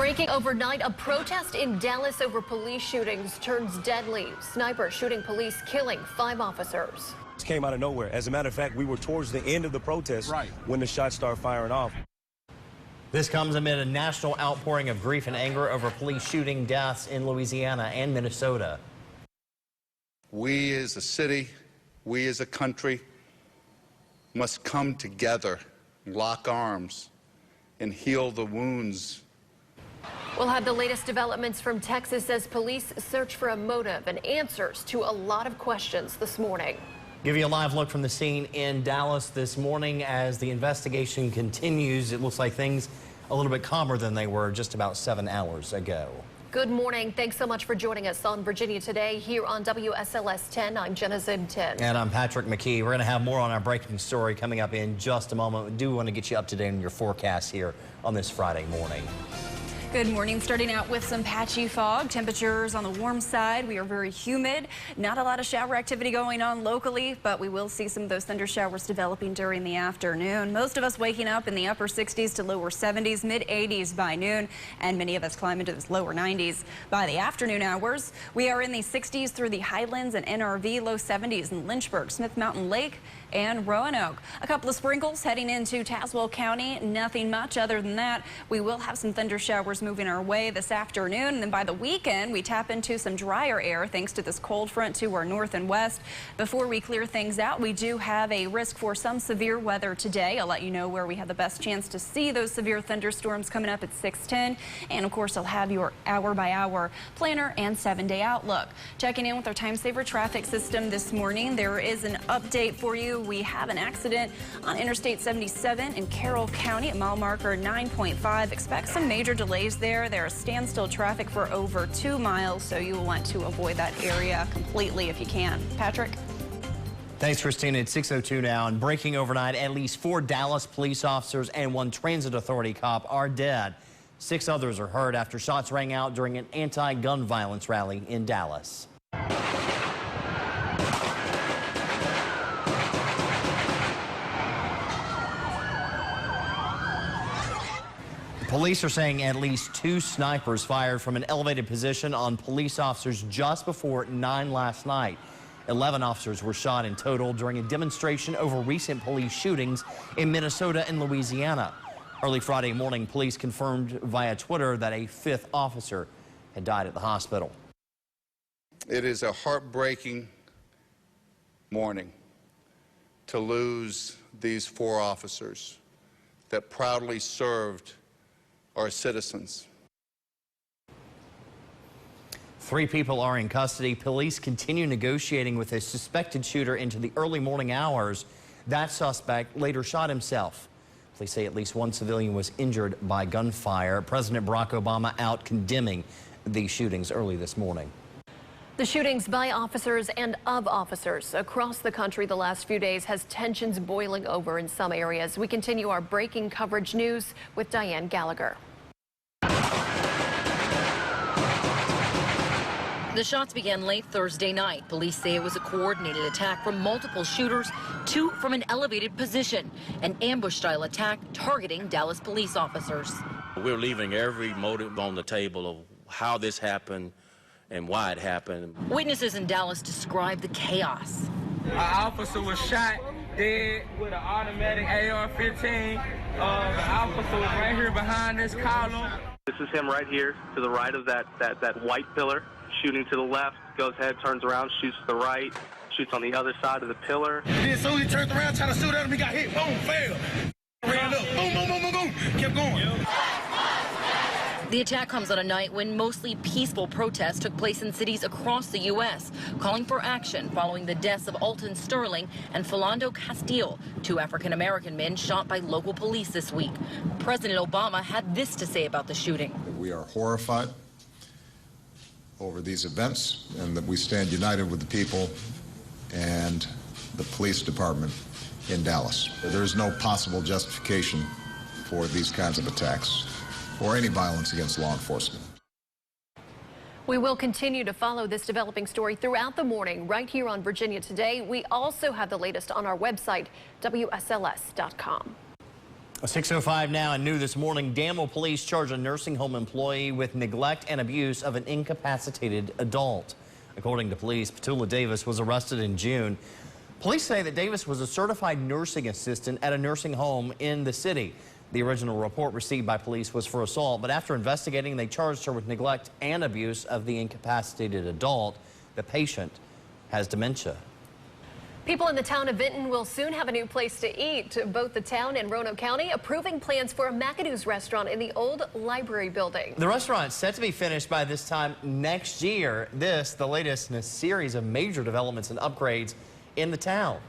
Breaking overnight, a protest in Dallas over police shootings turns deadly. Snipers shooting police, killing 5 officers. This came out of nowhere. As a matter of fact, we were towards the end of the protest when the shots started firing off. This comes amid a national outpouring of grief and anger over police shooting deaths in Louisiana and Minnesota. We as a city, we as a country must come together, lock arms, and heal the wounds. We'll have the latest developments from Texas as police search for a motive and answers to a lot of questions this morning. Give you a live look from the scene in Dallas this morning as the investigation continues. It looks like things a little bit calmer than they were just about 7 hours ago. Good morning. Thanks so much for joining us on Virginia Today here on WSLS 10. I'm Jenna Zibton. And I'm Patrick McKee. We're going to have more on our breaking story coming up in just a moment. We do want to get you up to date on your forecast here on this Friday morning. Good morning. Starting out with some patchy fog. Temperatures on the warm side. We are very humid. Not a lot of shower activity going on locally, but we will see some of those thunder showers developing during the afternoon. Most of us waking up in the upper 60s to lower 70s, mid 80s by noon, and many of us climb into the lower 90s by the afternoon hours. We are in the 60s through the Highlands and NRV, low 70s in Lynchburg, Smith Mountain Lake, and Roanoke. A couple of sprinkles heading into Tazewell County. Nothing much other than that. We will have some thunder showers moving our way this afternoon, and then by the weekend we tap into some drier air thanks to this cold front to our north and west. Before we clear things out, we do have a risk for some severe weather today. I'll let you know where we have the best chance to see those severe thunderstorms coming up at 6:10, and of course I'll have your hour-by-hour planner and 7-day outlook. Checking in with our time saver traffic system this morning, there is an update for you. We have an accident on Interstate 77 in Carroll County at mile marker 9.5. Expect some major delays there. There is standstill traffic for over 2 miles, so you will want to avoid that area completely if you can. Patrick? Thanks, Christina. It's 6:02 now, and breaking overnight, at least 4 Dallas police officers and 1 transit authority cop are dead. 6 others are hurt after shots rang out during an anti-gun violence rally in Dallas. Police are saying at least 2 snipers fired from an elevated position on police officers just before 9 last night. 11 officers were shot in total during a demonstration over recent police shootings in Minnesota and Louisiana. Early Friday morning, police confirmed via Twitter that a 5th officer had died at the hospital. It is a heartbreaking morning to lose these 4 officers that proudly served our citizens. 3 people are in custody. Police continue negotiating with a suspected shooter into the early morning hours. That suspect later shot himself. Police say at least 1 civilian was injured by gunfire. President Barack Obama out condemning these shootings early this morning. The shootings by officers and of officers across the country the last few days has tensions boiling over in some areas. We continue our breaking coverage news with Diane Gallagher. The shots began late Thursday night. Police say it was a coordinated attack from multiple shooters, 2 from an elevated position, an ambush-style attack targeting Dallas police officers. We're leaving every motive on the table of how this happened and why it happened. Witnesses in Dallas describe the chaos. An officer was shot dead with an automatic AR-15. The officer was right here behind this column. This is him right here to the right of that white pillar, shooting to the left, goes ahead, turns around, shoots to the right, shoots on the other side of the pillar. And then so he turned around trying to shoot at him, he got hit, boom, failed. Ran up, boom, boom, boom, boom, boom, kept going. The attack comes on a night when mostly peaceful protests took place in cities across the U.S., calling for action following the deaths of Alton Sterling and Philando Castile, 2 African-American men shot by local police this week. President Obama had this to say about the shooting. We are horrified over these events, and that we stand united with the people and the police department in Dallas. There is no possible justification for these kinds of attacks or any violence against law enforcement. We will continue to follow this developing story throughout the morning right here on Virginia Today. We also have the latest on our website, WSLS.com. 6:05 now, and new this morning, Danville police charge a nursing home employee with neglect and abuse of an incapacitated adult. According to police, Petula Davis was arrested in June. Police say that Davis was a certified nursing assistant at a nursing home in the city. The original report received by police was for assault, but after investigating, they charged her with neglect and abuse of the incapacitated adult. The patient has dementia. People in the town of Vinton will soon have a new place to eat. Both the town and Roanoke County approving plans for a McAdoo's restaurant in the old library building. The restaurant is set to be finished by this time next year. This, the latest in a series of major developments and upgrades in the town.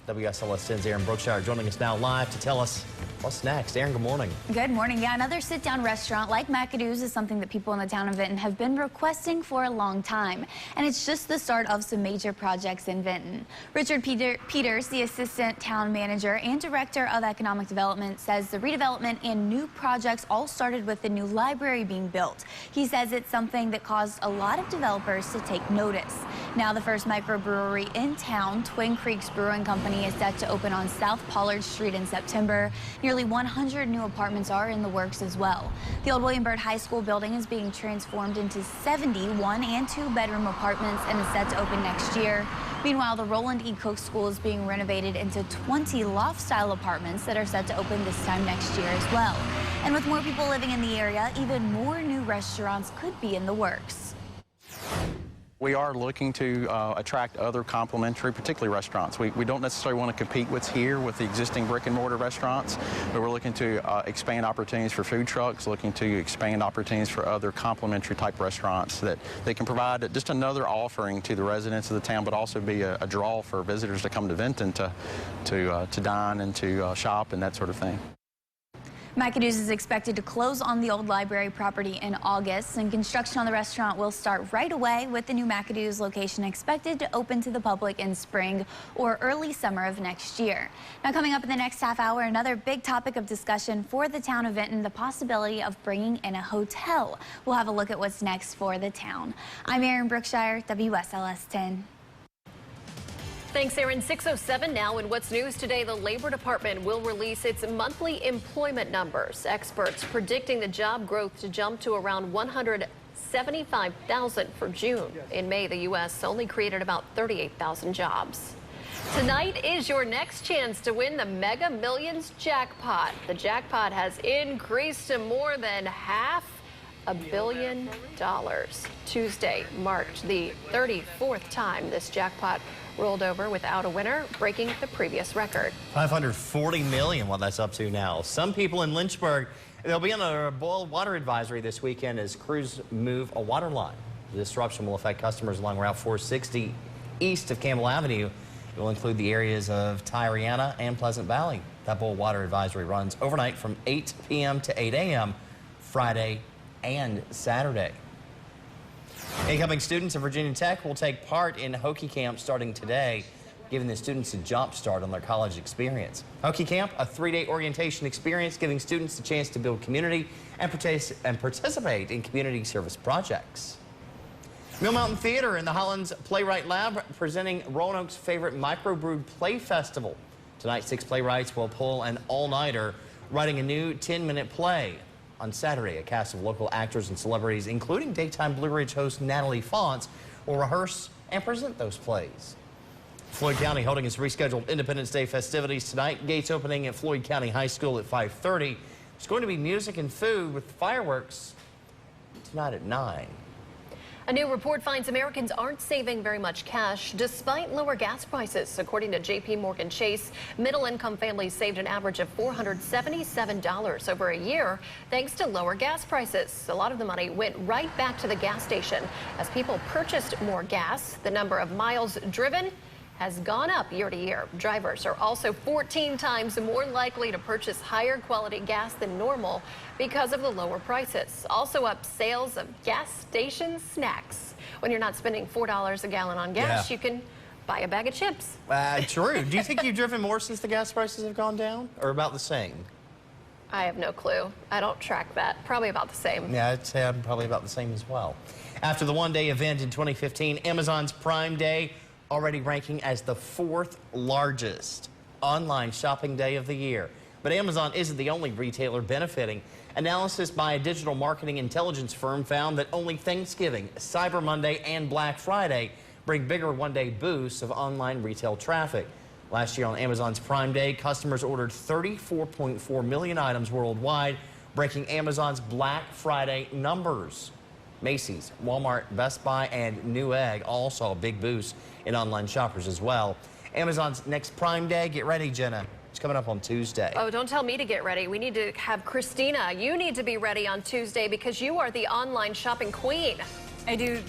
WSLS 10's Aaron Brookshire joining us now live to tell us what's next. Aaron, good morning. Good morning. Yeah, another sit-down restaurant like McAdoo's is something that people in the town of Vinton have been requesting for a long time. And it's just the start of some major projects in Vinton. Richard Peters, the assistant town manager and director of economic development, says the redevelopment and new projects all started with the new library being built. He says it's something that caused a lot of developers to take notice. Now the first microbrewery in town, Twin Creeks Brewing Company, is set to open on South Pollard Street in September. Nearly 100 new apartments are in the works as well. The old William Byrd High School building is being transformed into 70 one- and two-bedroom apartments and is set to open next year. Meanwhile, the Roland E. Cook School is being renovated into 20 loft-style apartments that are set to open this time next year as well. And with more people living in the area, even more new restaurants could be in the works. We are looking to attract other complementary, particularly restaurants. We don't necessarily want to compete what's here with the existing brick and mortar restaurants, but we're looking to expand opportunities for food trucks, looking to expand opportunities for other complementary type restaurants that they can provide just another offering to the residents of the town, but also be a draw for visitors to come to Vinton to dine and to shop and that sort of thing. McAdoo's is expected to close on the old library property in August, and construction on the restaurant will start right away, with the new McAdoo's location expected to open to the public in spring or early summer of next year. Now, coming up in the next half hour, another big topic of discussion for the town of Vinton, the possibility of bringing in a hotel. We'll have a look at what's next for the town. I'm Aaron Brookshire, WSLS 10. Thanks, Aaron. 6:07 now. In what's news today, the Labor Department will release its monthly employment numbers. Experts predicting the job growth to jump to around 175,000 for June. In May, the U.S. only created about 38,000 jobs. Tonight is your next chance to win the Mega Millions jackpot. The jackpot has increased to more than $500 million. Tuesday marked the 34th time this jackpot rolled over without a winner, breaking the previous record. $540 million, what that's up to now. Some people in Lynchburg, they'll be on a boil water advisory this weekend as crews move a water line. The disruption will affect customers along Route 460 east of Campbell Avenue. It will include the areas of Tyriana and Pleasant Valley. That boil water advisory runs overnight from 8 p.m. to 8 a.m. Friday and Saturday. Incoming students of Virginia Tech will take part in Hokie Camp starting today, giving the students a jump start on their college experience. Hokie Camp, a 3-day orientation experience giving students the chance to build community and participate in community service projects. Mill Mountain Theater and the Hollins Playwright Lab presenting Roanoke's favorite microbrewed play festival. Tonight, 6 playwrights will pull an all-nighter writing a new 10-minute play. On Saturday, a cast of local actors and celebrities, including daytime Blue Ridge host Natalie Fonts, will rehearse and present those plays. Floyd County holding its rescheduled Independence Day festivities tonight. Gates opening at Floyd County High School at 5:30. There's going to be music and food with fireworks tonight at 9. A new report finds Americans aren't saving very much cash despite lower gas prices. According to J.P. Morgan Chase, middle-income families saved an average of $477 over a year thanks to lower gas prices. A lot of the money went right back to the gas station. As people purchased more gas, the number of miles driven has gone up year to year. Drivers are also 14 times more likely to purchase higher quality gas than normal because of the lower prices. Also up sales of gas station snacks. When you're not spending $4 a gallon on gas, you can buy a bag of chips. True. Do you think you've driven more since the gas prices have gone down, or about the same? I have no clue. I don't track that. Probably about the same. Yeah, I'd say I'm probably about the same as well. After the one-day event in 2015, Amazon's Prime Day already ranking as the 4th largest online shopping day of the year. But Amazon isn't the only retailer benefiting. Analysis by a digital marketing intelligence firm found that only Thanksgiving, Cyber Monday, and Black Friday bring bigger one-day boosts of online retail traffic. Last year on Amazon's Prime Day, customers ordered 34.4 million items worldwide, breaking Amazon's Black Friday numbers. Macy's, Walmart, Best Buy, and Newegg all saw a big boost in online shoppers as well. Amazon's next Prime Day, get ready, Jenna. It's coming up on Tuesday. Oh, don't tell me to get ready. We need to have Christina. You need to be ready on Tuesday because you are the online shopping queen. I do